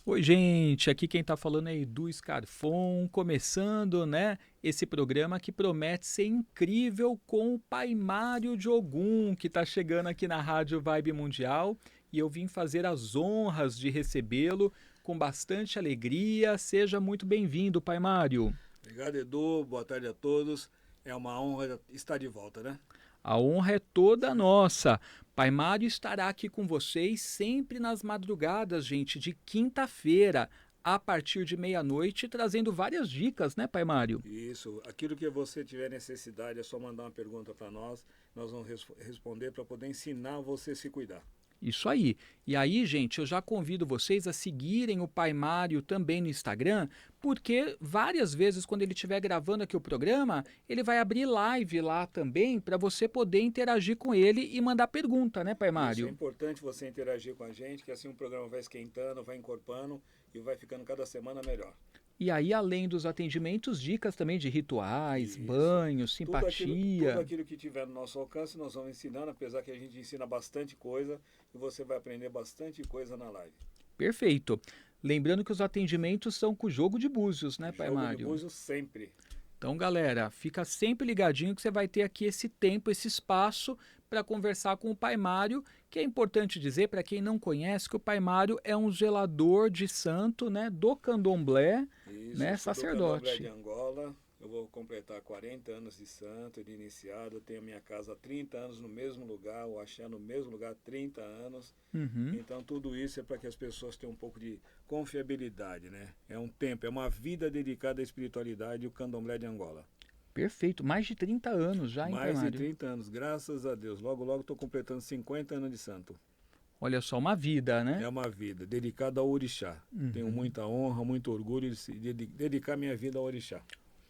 Oi, gente, aqui quem tá falando é Edu Scarfon, começando, né, esse programa que promete ser incrível com o Pai Mário de Ogum, que tá chegando aqui na Rádio Vibe Mundial, e eu vim fazer as honras de recebê-lo com bastante alegria. Seja muito bem-vindo, Pai Mário. Obrigado, Edu. Boa tarde a todos. É uma honra estar de volta, né? A honra é toda nossa. Pai Mário estará aqui com vocês sempre nas madrugadas, gente, de quinta-feira, a partir de meia-noite, trazendo várias dicas, né, Pai Mário? Isso. Aquilo que você tiver necessidade é só mandar uma pergunta para nós. Nós vamos responder para poder ensinar você a se cuidar. Isso aí. E aí, gente, eu já convido vocês a seguirem o Pai Mário também no Instagram, porque várias vezes, quando ele estiver gravando aqui o programa, ele vai abrir live lá também para você poder interagir com ele e mandar pergunta, né, Pai Isso. É Mário? importante você interagir com a gente, que assim o programa vai esquentando, vai encorpando e vai ficando cada semana melhor. E aí, além dos atendimentos, dicas também de rituais, Isso. banhos, Tudo simpatia. aquilo que tiver no nosso alcance, nós vamos ensinando, apesar que a gente ensina bastante coisa e você vai aprender bastante coisa na live. Perfeito. Lembrando que os atendimentos são com o jogo de búzios, né, Pai Jogo de Mário? búzios sempre. Então, galera, fica sempre ligadinho que você vai ter aqui esse tempo, esse espaço para conversar com o Pai Mário, que é importante dizer para quem não conhece que o Pai Mário é um zelador de santo, né, do Candomblé, Isso, eu né, sou do Candomblé de sacerdote. Angola. Eu vou completar 40 anos de santo, de iniciado. Eu tenho a minha casa há 30 anos no mesmo lugar, o axé no mesmo lugar há 30 anos. Uhum. Então tudo isso é para que as pessoas tenham um pouco de confiabilidade, né? É um tempo, é uma vida dedicada à espiritualidade e o Candomblé de Angola. Perfeito. Mais de 30 anos já, hein, Pai Mais de Mário? 30 anos, graças a Deus. Logo, logo estou completando 50 anos de santo. Olha só, uma vida, né? É uma vida dedicada ao orixá. Tenho Uhum. muita honra, muito orgulho de dedicar minha vida ao orixá.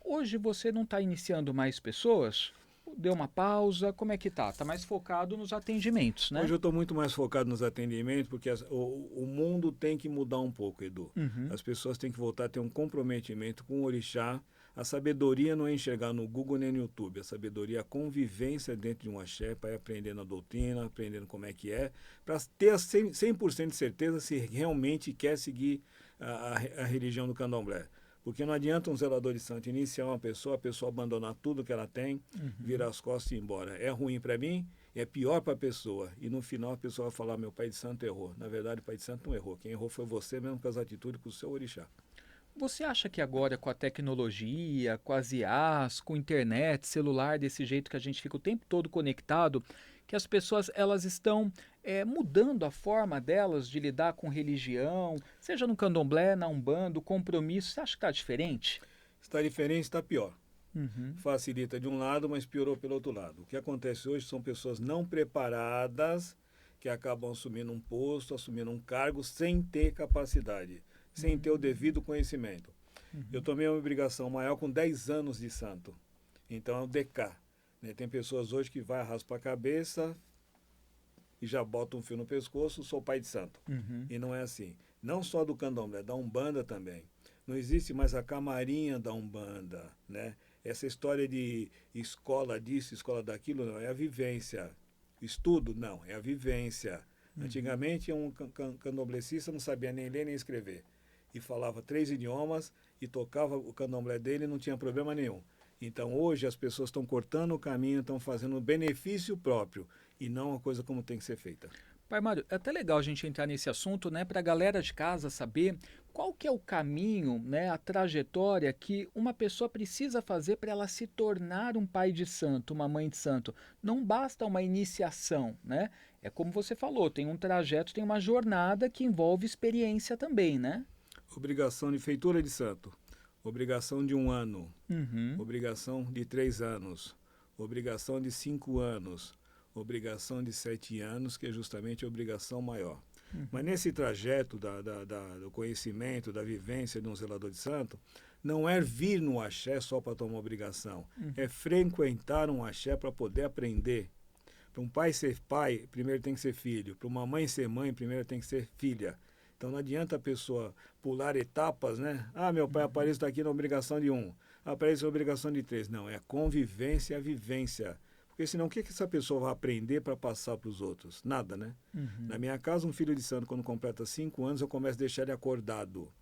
Hoje você não está iniciando mais pessoas? Deu uma pausa? Como é que tá? Tá mais focado nos atendimentos, né? Hoje eu estou muito mais focado nos atendimentos, porque o mundo tem que mudar um pouco, Edu. Uhum. As pessoas têm que voltar a ter um comprometimento com o orixá. A sabedoria não é enxergar no Google nem no YouTube. A sabedoria é a convivência dentro de um axé, para ir aprendendo a doutrina, aprendendo como é que é, para ter 100% de certeza se realmente quer seguir a religião do candomblé. Porque não adianta um zelador de santo iniciar uma pessoa, a pessoa abandonar tudo que ela tem, Uhum. virar as costas e ir embora. É ruim para mim, é pior para a pessoa. E no final a pessoa vai falar: meu pai de santo errou. Na verdade, o pai de santo não errou. Quem errou foi você mesmo com as atitudes com o seu orixá. Você acha que agora com a tecnologia, com as IAs, com internet, celular, desse jeito que a gente fica o tempo todo conectado, que as pessoas elas estão mudando a forma delas de lidar com religião, seja no candomblé, na umbanda, o compromisso, você acha que está diferente? Está diferente, está pior. Uhum, Facilita de um lado, mas piorou pelo outro lado. O que acontece hoje são pessoas não preparadas que acabam assumindo um posto, assumindo um cargo sem ter capacidade, sem ter o devido conhecimento. Eu uhum. tomei uma obrigação maior com 10 anos de santo. Então é o DK. Né? Tem pessoas hoje que vai raspar a cabeça e já bota um fio no pescoço, sou pai de santo. Uhum. E não é assim. Não só do candomblé, da Umbanda também. Não existe mais a camarinha da Umbanda, né? Essa história de escola disso, escola daquilo, não, é a vivência. Estudo, não, é a vivência. Uhum. Antigamente, um candomblecista não sabia nem ler nem escrever. E falava 3 idiomas e tocava o candomblé dele e não tinha problema nenhum. Então, hoje, as pessoas estão cortando o caminho, estão fazendo um benefício próprio e não a coisa como tem que ser feita. Pai Mário, é até legal a gente entrar nesse assunto, né, para a galera de casa saber qual que é o caminho, né, a trajetória que uma pessoa precisa fazer para ela se tornar um pai de santo, uma mãe de santo. Não basta uma iniciação, né? É como você falou, tem um trajeto, tem uma jornada que envolve experiência também, né? Obrigação de feitura de santo, obrigação de 1 ano, Uhum, obrigação de 3 anos, obrigação de 5 anos, obrigação de 7 anos, que é justamente a obrigação maior. Mas uhum, nesse trajeto do conhecimento, da vivência de um zelador de santo, não é vir no axé só para tomar obrigação, é uhum, frequentar um axé para poder aprender. Para um pai ser pai, primeiro tem que ser filho. Para uma mãe ser mãe, primeiro tem que ser filha. Então não adianta a pessoa pular etapas, né? Ah, meu pai uhum. aparece está aqui na obrigação de 1, aparece na obrigação de 3. Não, é a convivência e a vivência. Porque senão o que essa pessoa vai aprender para passar para os outros? Nada, né? Uhum. Na minha casa, um filho de santo, quando completa 5 anos, eu começo a deixar ele acordado.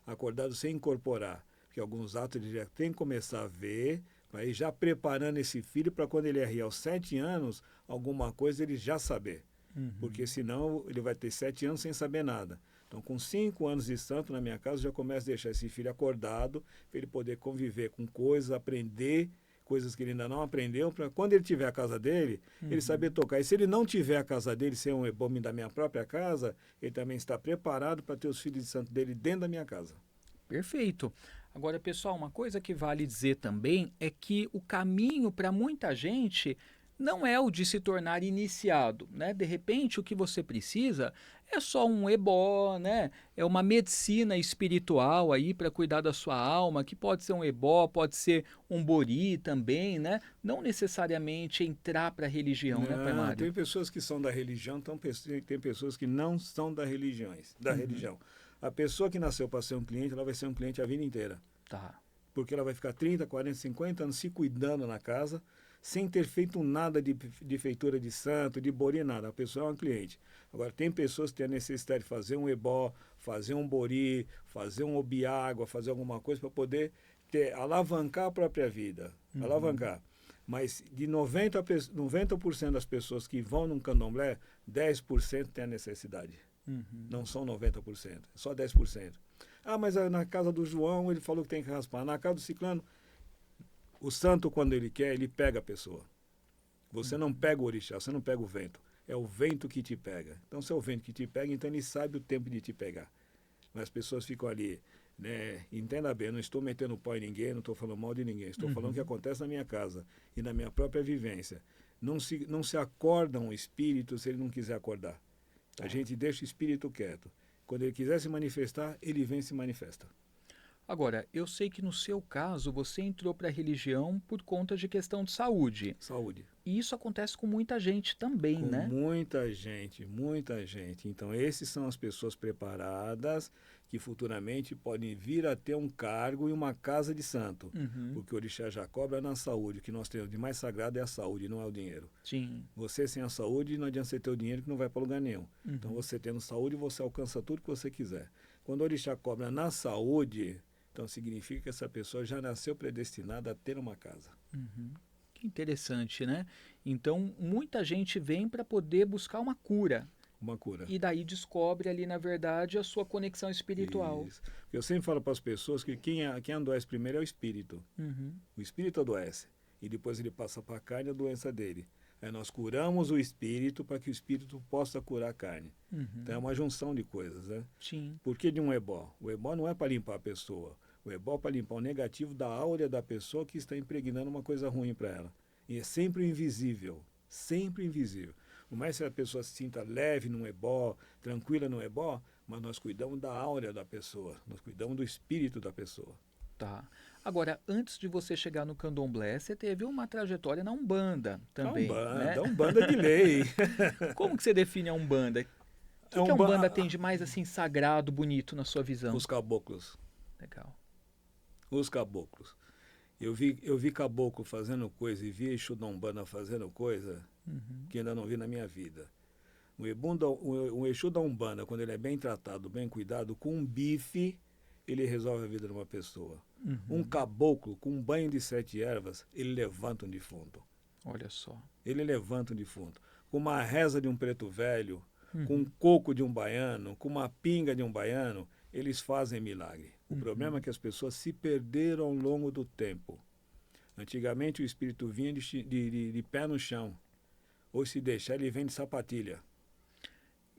Acordado sem incorporar. Porque alguns atos ele já tem que começar a ver, para ir já preparando esse filho para quando ele errar aos 7 anos, alguma coisa ele já saber. Uhum. Porque senão ele vai ter 7 anos sem saber nada. Então, com 5 anos de santo na minha casa, eu já começo a deixar esse filho acordado, para ele poder conviver com coisas, aprender coisas que ele ainda não aprendeu, para quando ele tiver a casa dele, ele saber tocar. E se ele não tiver a casa dele, ser um ebome da minha própria casa, ele também está preparado para ter os filhos de santo dele dentro da minha casa. Perfeito. Agora, pessoal, uma coisa que vale dizer também é que o caminho para muita gente não é o de se tornar iniciado, né? De repente, o que você precisa é só um ebó, né? É uma medicina espiritual aí para cuidar da sua alma, que pode ser um ebó, pode ser um bori também, né? Não necessariamente entrar para a religião, né, Pai Não, Mário? tem pessoas que são da religião, tem pessoas que não são da religião. A pessoa que nasceu para ser um cliente, ela vai ser um cliente a vida inteira. Tá. Porque ela vai ficar 30, 40, 50 anos se cuidando na casa, sem ter feito nada de feitura de santo, de bori, nada. A pessoa é uma cliente. Agora, tem pessoas que têm a necessidade de fazer um ebó, fazer um bori, fazer um obiágua, fazer alguma coisa para poder alavancar a própria vida. Alavancar. Mas de 90% das pessoas que vão num candomblé, 10% tem a necessidade. Não são 90%, é só 10%. Ah, mas na casa do João ele falou que tem que raspar. Na casa do ciclano, o santo, quando ele quer, ele pega a pessoa. Você não pega o orixá, você não pega o vento. É o vento que te pega. Então, se é o vento que te pega, então ele sabe o tempo de te pegar. Mas as pessoas ficam ali, né? Entenda bem, eu não estou metendo pau em ninguém, não estou falando mal de ninguém. Estou falando o que acontece na minha casa e na minha própria vivência. Não se acorda um espírito se ele não quiser acordar. A gente deixa o espírito quieto. Quando ele quiser se manifestar, ele vem e se manifesta. Agora, eu sei que no seu caso você entrou para a religião por conta de questão de saúde. Saúde. E isso acontece com muita gente também, Com né? muita gente, muita gente. Então, esses são as pessoas preparadas que futuramente podem vir a ter um cargo e uma casa de santo. Porque o orixá já cobra na saúde. O que nós temos de mais sagrado é a saúde, não é o dinheiro. Sim. Você sem a saúde, não adianta você ter o dinheiro que não vai para lugar nenhum. Então, você tendo saúde, você alcança tudo que você quiser. Quando o orixá cobra na saúde, então significa que essa pessoa já nasceu predestinada a ter uma casa. Que interessante, né? Então, muita gente vem para poder buscar uma cura. Uma cura. E daí descobre ali, na verdade, a sua conexão espiritual. Isso. Eu sempre falo para as pessoas que quem adoece primeiro é o espírito. O espírito adoece. E depois ele passa para a carne a doença dele. Aí nós curamos o espírito para que o espírito possa curar a carne. Então é uma junção de coisas, né? Sim. Por que de um ebó? O ebó não é para limpar a pessoa. O ebó é para limpar o negativo da áurea da pessoa que está impregnando uma coisa ruim para ela. E é sempre invisível. Sempre invisível. Por mais que a pessoa se sinta leve num ebó, tranquila num ebó, mas nós cuidamos da áurea da pessoa. Nós cuidamos do espírito da pessoa. Tá. Agora, antes de você chegar no candomblé, você teve uma trajetória na Umbanda também, né? A Umbanda de lei. Como que você define a Umbanda? O que a Umbanda tem de mais assim sagrado, bonito na sua visão? Os caboclos. Legal. Os caboclos. Eu vi caboclo fazendo coisa e vi Exu da Umbanda fazendo coisa que ainda não vi na minha vida. O Exu da Umbanda, quando ele é bem tratado, bem cuidado, com um bife, ele resolve a vida de uma pessoa. Um caboclo, com um banho de 7 ervas, ele levanta um defunto. Olha só. Ele levanta um defunto. Com uma reza de um preto velho, com um coco de um baiano, com uma pinga de um baiano, eles fazem milagre. O problema é que as pessoas se perderam ao longo do tempo. Antigamente o espírito vinha de pé no chão. Ou se deixar, ele vem de sapatilha.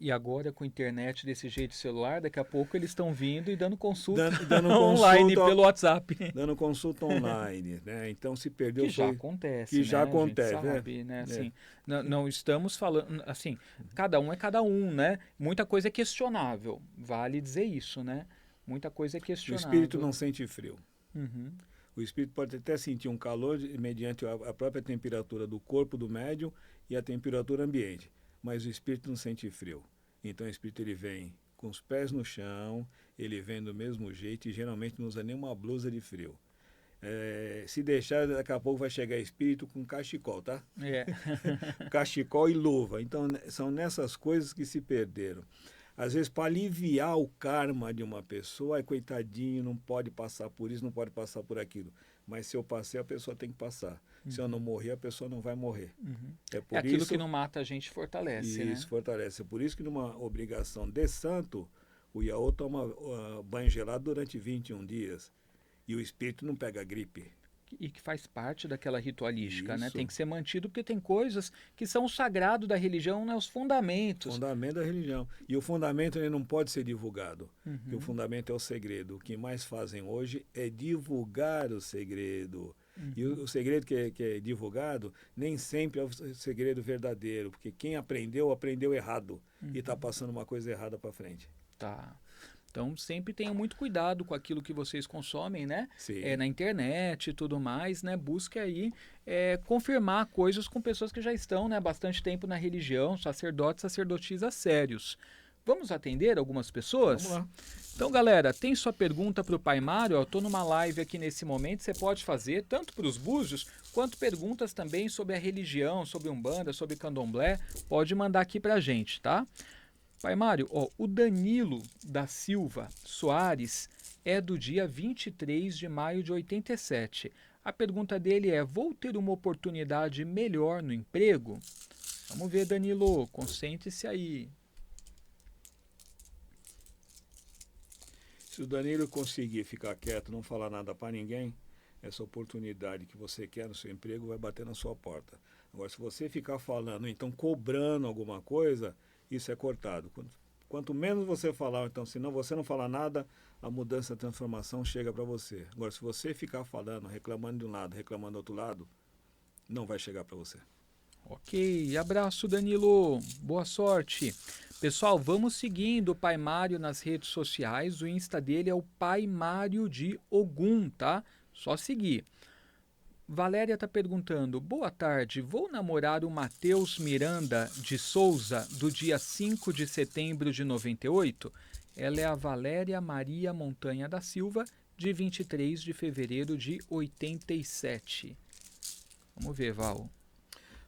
E agora, com a internet desse jeito celular, daqui a pouco eles estão vindo e dando consulta dando online consulta, pelo WhatsApp. Dando consulta online, né? Então se perdeu... Que já acontece, que né? já acontece, a gente sabe, né? É. Assim, não estamos falando... Assim, cada um é cada um, né? Muita coisa é questionável. Vale dizer isso, né? Muita coisa é O questionável. espírito não sente frio. O espírito pode até sentir um calor mediante a própria temperatura do corpo do médium e a temperatura ambiente. Mas o espírito não sente frio. Então o espírito ele vem com os pés no chão, ele vem do mesmo jeito e geralmente não usa nenhuma blusa de frio. Se deixar, daqui a pouco vai chegar espírito com cachecol, tá? É. Cachecol e luva. Então, são nessas coisas que se perderam. Às vezes, para aliviar o karma de uma pessoa, ai, coitadinho, não pode passar por isso, não pode passar por aquilo. Mas se eu passei, a pessoa tem que passar. Se eu não morrer, a pessoa não vai morrer. É É por aquilo isso que não mata a gente fortalece, né? isso fortalece. É por isso que numa obrigação de santo, o Iaô toma banho gelado durante 21 dias. E o espírito não pega gripe. E que faz parte daquela ritualística, né? Tem Isso. que ser mantido porque tem coisas que são o sagrado da religião, né? Os fundamentos. Fundamento da religião. E o fundamento ele não pode ser divulgado. Porque o fundamento é o segredo. O que mais fazem hoje é divulgar o segredo. E o segredo que é divulgado nem sempre é o segredo verdadeiro. Porque quem aprendeu, aprendeu errado. E está passando uma coisa errada para frente. Tá. Então, sempre tenham muito cuidado com aquilo que vocês consomem, né? Sim. Na internet e tudo mais, né? Busque aí confirmar coisas com pessoas que já estão, né, há bastante tempo na religião, sacerdotes, sacerdotisas sérios. Vamos atender algumas pessoas? Vamos lá. Então, galera, tem sua pergunta para o Pai Mário? Eu estou numa live aqui nesse momento, você pode fazer, tanto para os búzios, quanto perguntas também sobre a religião, sobre Umbanda, sobre Candomblé, pode mandar aqui para a gente, tá? Pai Mário, ó, o Danilo da Silva Soares é do dia 23 de maio de 87. A pergunta dele é: vou ter uma oportunidade melhor no emprego? Vamos ver, Danilo, concentre-se aí. Se o Danilo conseguir ficar quieto, não falar nada para ninguém, essa oportunidade que você quer no seu emprego vai bater na sua porta. Agora, se você ficar falando, então cobrando alguma coisa, isso é cortado. Quanto menos você falar, então, se não você não falar nada, a mudança, a transformação chega para você. Agora, se você ficar falando, reclamando de um lado, reclamando do outro lado, não vai chegar para você. Ok, abraço, Danilo. Boa sorte. Pessoal, vamos seguindo o Pai Mário nas redes sociais. O Insta dele é o Pai Mário de Ogum, tá? Só seguir. Valéria está perguntando: boa tarde, vou namorar o Matheus Miranda de Souza do dia 5 de setembro de 98? Ela é a Valéria Maria Montanha da Silva, de 23 de fevereiro de 87. Vamos ver, Val.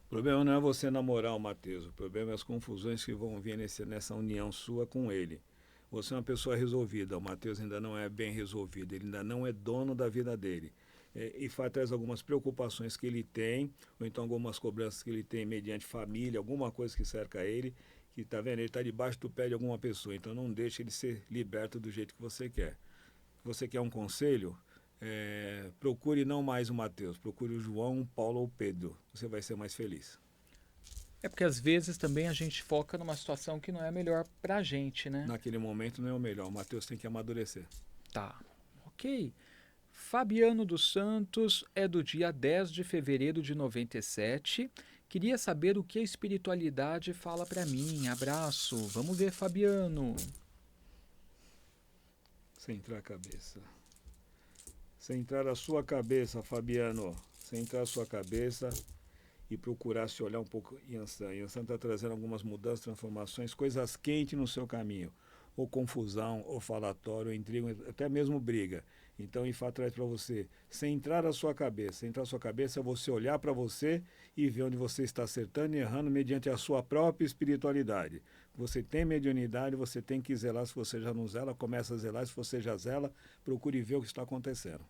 O problema não é você namorar o Matheus, o problema é as confusões que vão vir nessa união sua com ele. Você é uma pessoa resolvida, o Matheus ainda não é bem resolvido, ele ainda não é dono da vida dele. E traz algumas preocupações que ele tem, ou então algumas cobranças que ele tem mediante família, alguma coisa que cerca ele, que está vendo, ele está debaixo do pé de alguma pessoa, então não deixe ele ser liberto do jeito que você quer. Você quer um conselho? Procure não mais o Matheus, procure o João, o Paulo ou o Pedro, você vai ser mais feliz. É porque às vezes também a gente foca numa situação que não é a melhor pra gente, né? Naquele momento não é o melhor, o Matheus tem que amadurecer. Tá, ok. Fabiano dos Santos é do dia 10 de fevereiro de 97. Queria saber o que a espiritualidade fala para mim. Abraço. Vamos ver, Fabiano. Centrar a cabeça. Centrar a sua cabeça, Fabiano. Centrar a sua cabeça e procurar se olhar um pouco Yansan. Yansan está trazendo algumas mudanças, transformações, coisas quentes no seu caminho. Ou confusão, ou falatório, ou intriga, até mesmo briga. Então, Ifá traz para você centrar a sua cabeça. Centrar a sua cabeça é você olhar para você e ver onde você está acertando e errando mediante a sua própria espiritualidade. Você tem mediunidade, você tem que zelar. Se você já não zela, começa a zelar. Se você já zela, procure ver o que está acontecendo.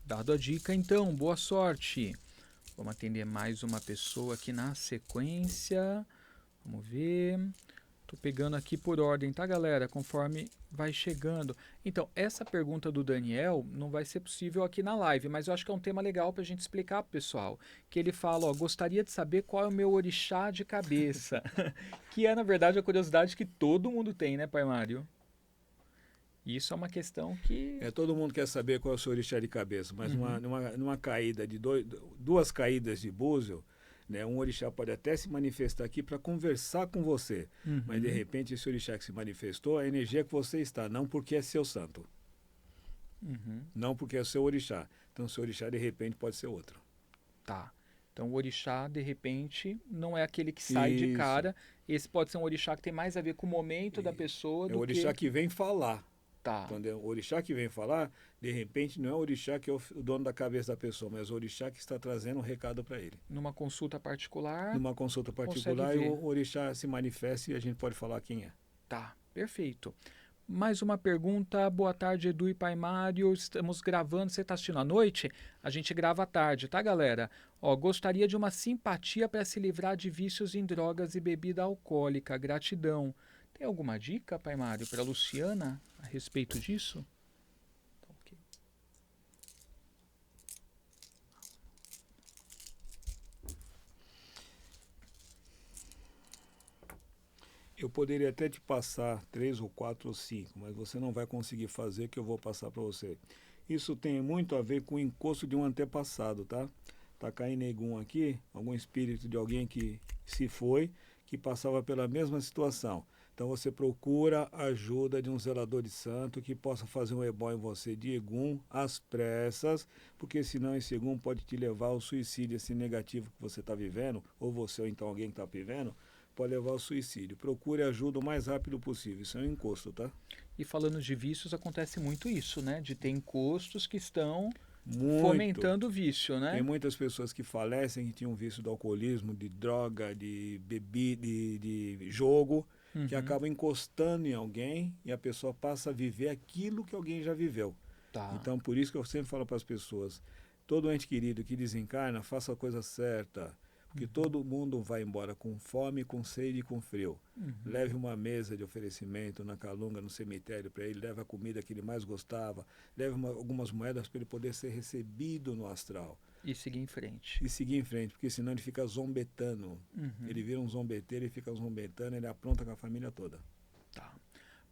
Dado a dica, então, boa sorte. Vamos atender mais uma pessoa aqui na sequência. Vamos ver. Tô pegando aqui por ordem, tá, galera? Conforme vai chegando. Então, essa pergunta do Daniel não vai ser possível aqui na live, mas eu acho que é um tema legal pra gente explicar pro pessoal. Que ele fala, ó, gostaria de saber qual é o meu orixá de cabeça. Que é, na verdade, a curiosidade que todo mundo tem, né, Pai Mário? Isso é uma questão que... Todo mundo quer saber qual é o seu orixá de cabeça, mas numa caída de duas caídas de búzio, né, um orixá pode até se manifestar aqui para conversar com você, mas de repente esse orixá que se manifestou é a energia que você está, não porque é seu santo. Não porque é seu orixá. Então seu orixá de repente pode ser outro. Tá. Então o orixá, de repente, não é aquele que sai de Isso. cara. Esse pode ser um orixá que tem mais a ver com o momento da pessoa É do o orixá que... que vem falar. Tá. Então, o orixá que vem falar, de repente, não é o orixá que é o dono da cabeça da pessoa, mas o orixá que está trazendo um recado para ele. Numa consulta particular, Numa consulta consegue particular, ver. o orixá se manifesta e a gente pode falar quem é. Tá, perfeito. Mais uma pergunta. Boa tarde, Edu e Pai Mário. Estamos gravando. Você está assistindo à noite? A gente grava à tarde, tá, galera? Ó, gostaria de uma simpatia para se livrar de vícios em drogas e bebida alcoólica. Gratidão. Tem alguma dica, Pai Mário, para Luciana a respeito disso? Tá, ok. Eu poderia até te passar 3 ou 4 ou 5, mas você não vai conseguir fazer que eu vou passar para você. Isso tem muito a ver com o encosto de um antepassado, tá? Tá caindo algum aqui, algum espírito de alguém que se foi, que passava pela mesma situação. Então você procura a ajuda de um zelador de santo que possa fazer um ebó em você de egum às pressas, porque senão esse egum pode te levar ao suicídio, esse negativo que você está vivendo, ou você ou então alguém que está vivendo, pode levar ao suicídio. Procure ajuda o mais rápido possível. Isso é um encosto, tá? E falando de vícios, acontece muito isso, né? De ter encostos que estão Muito. fomentando o vício, né? Tem muitas pessoas que falecem, que tinham vício do alcoolismo, de droga, de bebida, de jogo, que acabam encostando em alguém e a pessoa passa a viver aquilo que alguém já viveu. Tá. Então, por isso que eu sempre falo para as pessoas, todo ente querido que desencarna, faça a coisa certa, porque todo mundo vai embora com fome, com sede e com frio. Leve uma mesa de oferecimento na calunga, no cemitério para ele, leve a comida que ele mais gostava, leve algumas moedas para ele poder ser recebido no astral. E seguir em frente. E seguir em frente, porque senão ele fica zombetando. Ele vira um zombeteiro e fica zombetando, ele apronta com a família toda. Tá.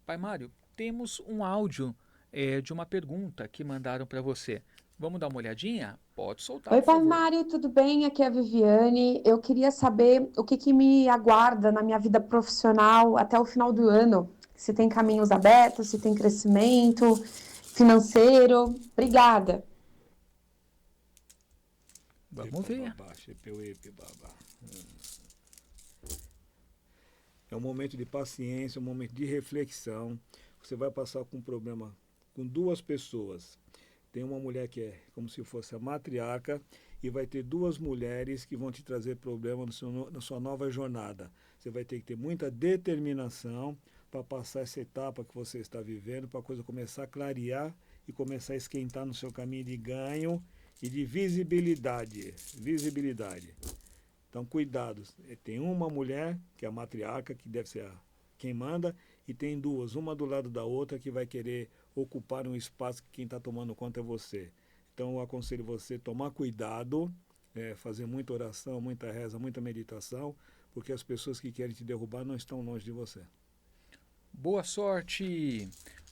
Pai Mário, temos um áudio de uma pergunta que mandaram para você. Vamos dar uma olhadinha? Pode soltar, Oi, por Pai favor. Mário, tudo bem? Aqui é a Viviane. Eu queria saber o que me aguarda na minha vida profissional até o final do ano. Se tem caminhos abertos, se tem crescimento financeiro. Obrigada. Vamos ver. É um momento de paciência, um momento de reflexão. Você vai passar com um problema com 2 pessoas. Tem uma mulher que é como se fosse a matriarca e vai ter 2 mulheres que vão te trazer problema na sua nova jornada. Você vai ter que ter muita determinação para passar essa etapa que você está vivendo, para a coisa começar a clarear e começar a esquentar no seu caminho de ganho e de visibilidade. Visibilidade. Então, cuidado. Tem uma mulher, que é a matriarca, que deve ser quem manda, e tem 2, uma do lado da outra, que vai querer ocupar um espaço que quem está tomando conta é você. Então, eu aconselho você a tomar cuidado, fazer muita oração, muita reza, muita meditação, porque as pessoas que querem te derrubar não estão longe de você. Boa sorte!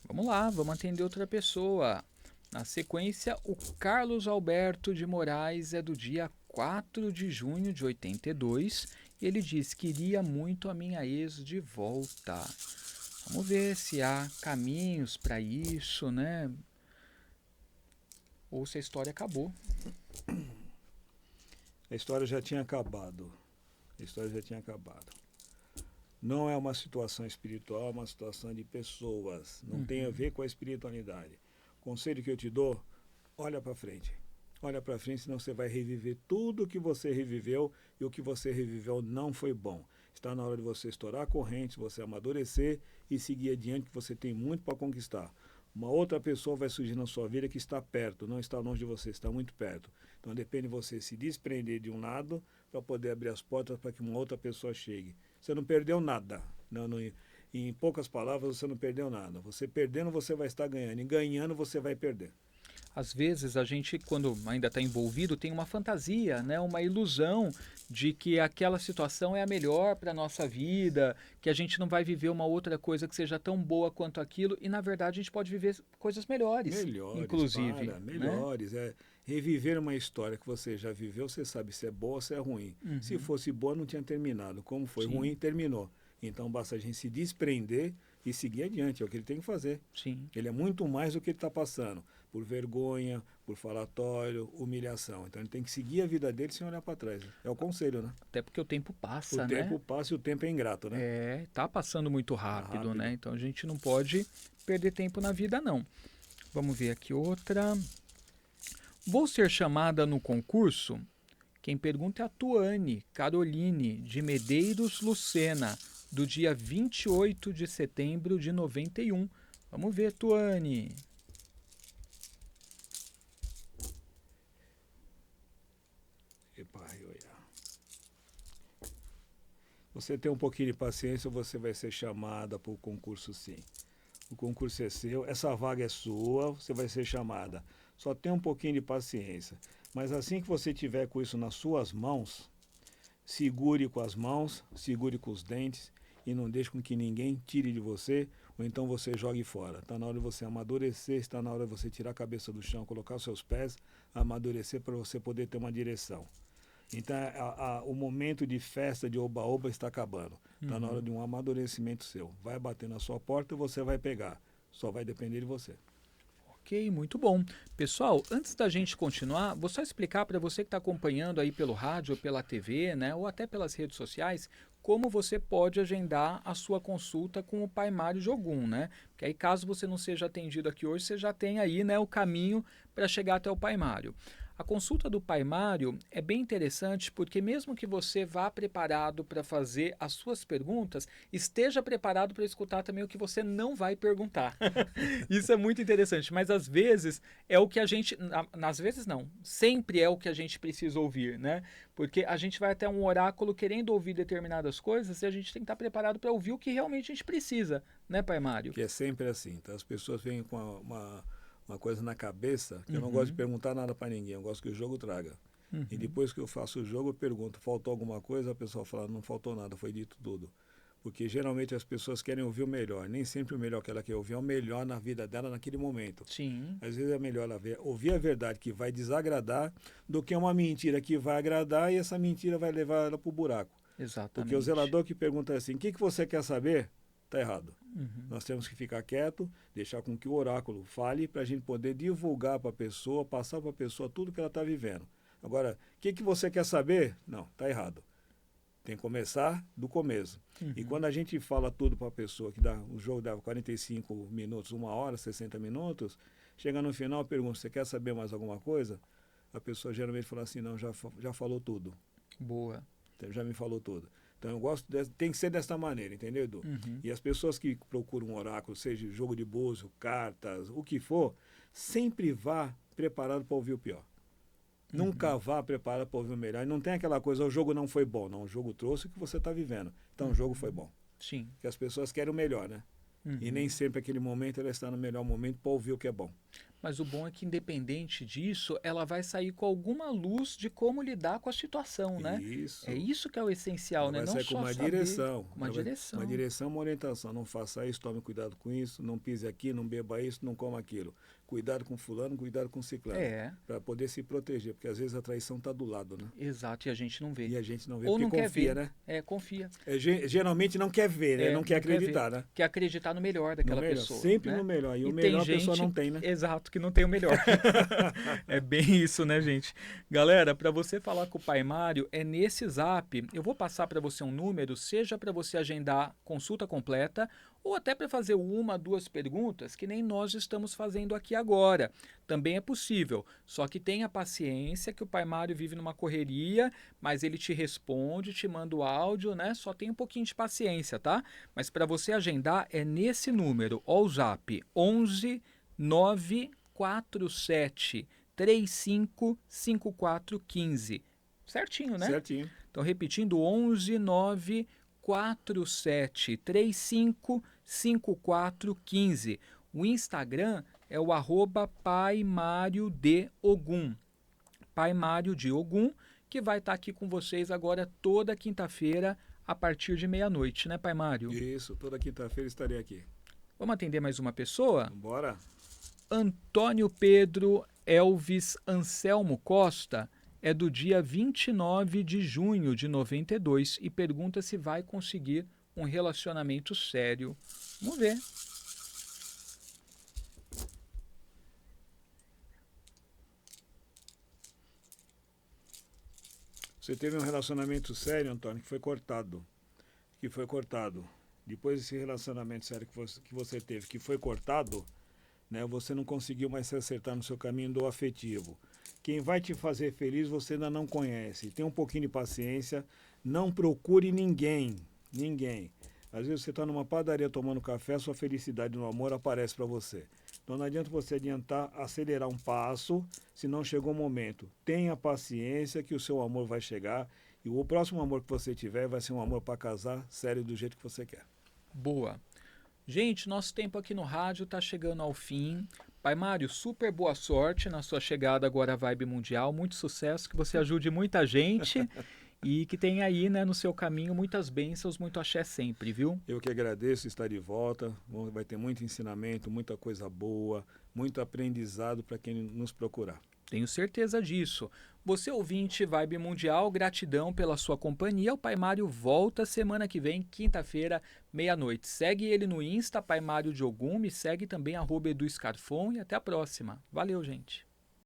Vamos lá, vamos atender outra pessoa. Na sequência, o Carlos Alberto de Moraes é do dia 4 de junho de 82. Ele diz que queria muito a minha ex de volta. Vamos ver se há caminhos para isso, né? Ou se a história acabou. A história já tinha acabado. A história já tinha acabado. Não é uma situação espiritual, é uma situação de pessoas. Não tem a ver com a espiritualidade. O conselho que eu te dou, olha para frente. Olha para frente, senão você vai reviver tudo que você reviveu e o que você reviveu não foi bom. Está na hora de você estourar a corrente, você amadurecer e seguir adiante, que você tem muito para conquistar. Uma outra pessoa vai surgir na sua vida que está perto, não está longe de você, está muito perto. Então depende de você se desprender de um lado para poder abrir as portas para que uma outra pessoa chegue. Você não perdeu nada. Em poucas palavras, você não perdeu nada. Você perdendo, você vai estar ganhando. E ganhando, você vai perder. Às vezes a gente, quando ainda está envolvido, tem uma fantasia, né? Uma ilusão de que aquela situação é a melhor para a nossa vida, que a gente não vai viver uma outra coisa que seja tão boa quanto aquilo, e na verdade a gente pode viver coisas melhores, inclusive. Melhores. Né? Reviver uma história que você já viveu, você sabe se é boa ou se é ruim. Se fosse boa, não tinha terminado. Como foi ruim, terminou. Então basta a gente se desprender, e seguir adiante, é o que ele tem que fazer. Sim. Ele é muito mais do que ele está passando, por vergonha, por falatório, humilhação. Então ele tem que seguir a vida dele sem olhar para trás. É o conselho, né? Até porque o tempo passa, O né? tempo passa e o tempo é ingrato, né? É, tá passando muito rápido, rápido. né? Então a gente não pode perder tempo na vida, não. Vamos ver aqui outra. Vou ser chamada no concurso? Quem pergunta é a Tuane Caroline de Medeiros Lucena, do dia 28 de setembro de 91. Vamos ver, Tuane. Epa, você tem um pouquinho de paciência, você vai ser chamada para o concurso, sim. O concurso é seu, essa vaga é sua, você vai ser chamada. Só tem um pouquinho de paciência. Mas assim que você tiver com isso nas suas mãos, segure com as mãos, segure com os dentes e não deixe com que ninguém tire de você ou então você jogue fora. Está na hora de você amadurecer, está na hora de você tirar a cabeça do chão, colocar os seus pés, amadurecer para você poder ter uma direção. Então, o momento de festa, de oba-oba está acabando. Está na hora de um amadurecimento seu. Vai bater na sua porta e você vai pegar. Só vai depender de você. Ok, muito bom. Pessoal, antes da gente continuar, vou só explicar para você que está acompanhando aí pelo rádio, pela TV, né, ou até pelas redes sociais, como você pode agendar a sua consulta com o Pai Mário de Ogum, né? Porque aí, caso você não seja atendido aqui hoje, você já tem aí, né, o caminho para chegar até o Pai Mário. A consulta do Pai Mário é bem interessante porque mesmo que você vá preparado para fazer as suas perguntas, esteja preparado para escutar também o que você não vai perguntar. Isso é muito interessante, mas às vezes é o que a gente, às vezes não, sempre é o que a gente precisa ouvir, né? Porque a gente vai até um oráculo querendo ouvir determinadas coisas e a gente tem que estar preparado para ouvir o que realmente a gente precisa, né, Pai Mário? Que é sempre assim, tá? As pessoas vêm com uma coisa na cabeça, que eu não gosto de perguntar nada para ninguém, eu gosto que o jogo traga. E depois que eu faço o jogo, eu pergunto, faltou alguma coisa? A pessoa fala, não faltou nada, foi dito tudo. Porque geralmente as pessoas querem ouvir o melhor, nem sempre o melhor que ela quer ouvir é o melhor na vida dela naquele momento. Sim. Às vezes é melhor ela ouvir a verdade que vai desagradar do que uma mentira que vai agradar e essa mentira vai levar ela para o buraco. Exatamente. Porque o zelador que pergunta assim, o que você quer saber? Está errado. Nós temos que ficar quieto, deixar com que o oráculo fale para a gente poder divulgar para a pessoa, passar para a pessoa tudo que ela está vivendo. Agora, o que você quer saber? Não, está errado. Tem que começar do começo. E quando a gente fala tudo para a pessoa, que o jogo dá 45 minutos, 1 hora, 60 minutos, chega no final, pergunta, você quer saber mais alguma coisa? A pessoa geralmente fala assim, não, já falou tudo. Boa. Já me falou tudo. Então eu gosto, tem que ser desta maneira, entendeu, Edu? E as pessoas que procuram um oráculo, seja jogo de búzio, cartas, o que for, sempre vá preparado para ouvir o pior. Nunca vá preparado para ouvir o melhor. E não tem aquela coisa, o jogo não foi bom. Não, o jogo trouxe o que você está vivendo. Então o jogo foi bom. Sim. Porque as pessoas querem o melhor, né? E nem sempre aquele momento ela está no melhor momento para ouvir o que é bom. Mas o bom é que, independente disso, ela vai sair com alguma luz de como lidar com a situação, né? Isso. É isso que é o essencial, Ela né? vai Não sair só com uma saber, direção. com uma direção. Uma direção, uma orientação. Não faça isso, tome cuidado com isso, não pise aqui, não beba isso, não coma aquilo. Cuidado com fulano, cuidado com ciclano. Para poder se proteger, porque às vezes a traição está do lado, né? Exato, e a gente não vê. E a gente não vê, Ou porque não confia, quer ver. né? Confia. Geralmente não quer ver, né? Não quer acreditar, né? Quer acreditar no melhor daquela melhor, pessoa. sempre né? no melhor. E o tem melhor a gente, pessoa não tem, né? Exato, que não tem o melhor. É bem isso, né, gente? Galera, para você falar com o Pai Mário, é nesse zap. Eu vou passar para você um número, seja para você agendar consulta completa, ou até para fazer 1, 2 perguntas, que nem nós estamos fazendo aqui agora. Também é possível, só que tenha paciência que o Pai Mário vive numa correria, mas ele te responde, te manda o áudio, né? Só tem um pouquinho de paciência, tá? Mas para você agendar é nesse número, ó, o zap 11 947 35 54 15. Certinho, né? Certinho. Então, repetindo, 11 947 35 54 15. O Instagram é o @Pai Mário de Ogum. Pai Mário de Ogum, que vai estar aqui com vocês agora toda quinta-feira a partir de meia-noite, né, Pai Mário? Isso, toda quinta-feira estarei aqui. Vamos atender mais uma pessoa? Bora. Antônio Pedro Elvis Anselmo Costa é do dia 29 de junho de 92 e pergunta se vai conseguir um relacionamento sério? Vamos ver. Você teve um relacionamento sério, Antônio, que foi cortado. Que foi cortado. Depois desse relacionamento sério que você teve, que foi cortado, né, você não conseguiu mais se acertar no seu caminho do afetivo. Quem vai te fazer feliz você ainda não conhece. Tenha um pouquinho de paciência. Não procure ninguém. Ninguém. Às vezes você está numa padaria tomando café, sua felicidade no amor aparece para você. Então não adianta você acelerar um passo, se não chegou o momento. Tenha paciência que o seu amor vai chegar e o próximo amor que você tiver vai ser um amor para casar, sério, do jeito que você quer. Boa. Gente, nosso tempo aqui no rádio está chegando ao fim. Pai Mário, super boa sorte na sua chegada agora à Vibe Mundial. Muito sucesso, que você ajude muita gente e que tenha aí, né, no seu caminho muitas bênçãos, muito axé sempre, viu? Eu que agradeço estar de volta. Vai ter muito ensinamento, muita coisa boa, muito aprendizado para quem nos procurar. Tenho certeza disso. Você ouvinte Vibe Mundial, gratidão pela sua companhia. O Pai Mário volta semana que vem, quinta-feira, meia-noite. Segue ele no Insta, Pai Mário de Ogum, me segue também, @EduScarfon, e até a próxima. Valeu, gente.